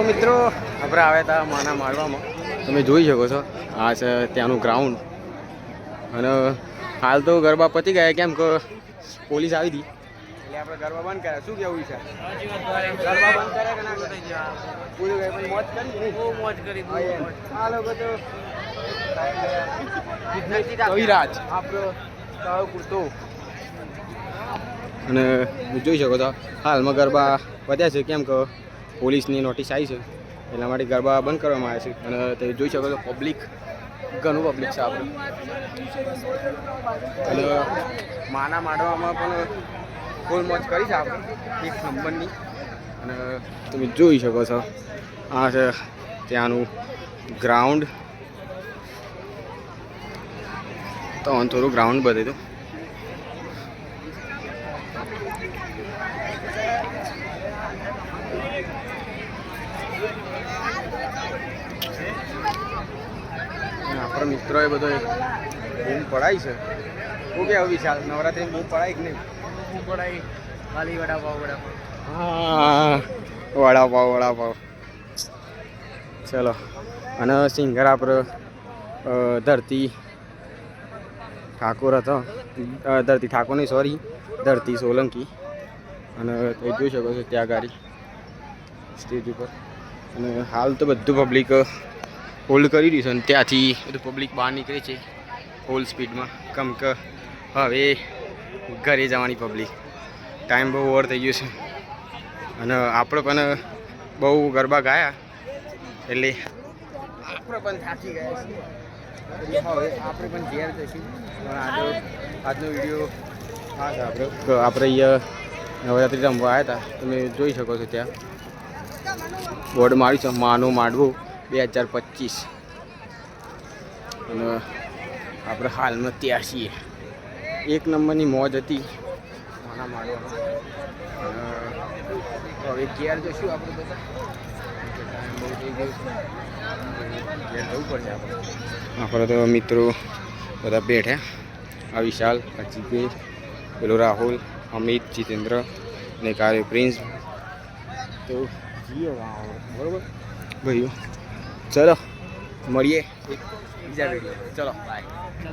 તો મિત્રો આપણે આવ્યા હતા માના માળવામાં, તમે જોઈ શકો છો આ છે ત્યાંનું ગ્રાઉન્ડ. અને હાલ તો ગરબા પતી ગયા, કેમ કે પોલીસ આવી હતી એટલે આપણે ગરબા બંધ કર્યા. શું કેવું છે? ગરબા બંધ કર્યા કે ના કર્યા? પૂરી ગઈ પણ મોજ કરી, બહુ મોજ કરી. આ લોકો તો કવિરાજ આપણો કાળો કુર્તો. અને જોઈ શકો છો હાલમાં ગરબા વધ્યા છે, કેમ કે પોલીસની નોટિસ આવી છે એટલા માટે ગરબા બંધ કરવામાં આવ્યા છે. અને તમે જોઈ શકો છો પબ્લિક, ઘણું પબ્લિક છે આપણે. અને માના માંડવામાં પણ ફૂલ મોજ કરી છે આપણે, એક નંબરની. અને તમે જોઈ શકો છો આ છે ત્યાંનું ગ્રાઉન્ડ. તો થોડું ગ્રાઉન્ડ બતાવી દઉં. આપણા મિત્રોએ બધો બૂમ પડાય છે. શું કે વિશાલ, નવરાત્રી બૂમ પડાય કે નહીં? બૂમ પડાય ખાલી વડાપાવ. હા, વડાપાવ. ચલો. અને સિંગર આપણે ધરતી ઠાકોર હતો, ધરતી ઠાકોર નહીં, સોરી, ધરતી સોલંકી. અને તમે જોઈ શકો છો ત્યાં ગાડી સ્ટેજ ઉપર. અને હાલ તો બધું પબ્લિક હોલ્ડ કરી રહ્યું છે, અને ત્યાંથી બધું પબ્લિક બહાર નીકળે છે ફૂલ સ્પીડમાં, કેમ કે હવે ઘરે જવાની પબ્લિક. ટાઈમ બહુ ઓવર થઈ ગયો છે. અને આપણે પણ બહુ ગરબા ગાયા એટલે આપણે પણ થાકી ગયા છીએ. એટલે હવે આપણે પણ ઘેર જઈશું. પણ આજનો વિડીયો હા છે આપણે અહીંયા નવરાત્રિ રમવા આવ્યા હતા. તમે જોઈ શકો છો ત્યાં બોર્ડ માર્યું છે માનું માંડવું 2025. અને આપણે હાલમાં ત્યાં છીએ. એક નંબરની મોજ હતી માના માંડવામાં. હવે ઘેર જઈશું આપણે બધા, ટાઈમ બહુ થઈ ગયો છે, ઘેર જવું પડશે આપણે. આપણે તો મિત્રો બધા બેઠ્યા, આ વિશાલ, આ જીગેશ, પેલો રાહુલ, અમિત, જીતેન્દ્ર અને કાર્ય પ્રિન્સ. તો જીઓ બરાબર ભાઈઓ, ચલો મળીએ બીજા વિડીયો. ચલો બાય.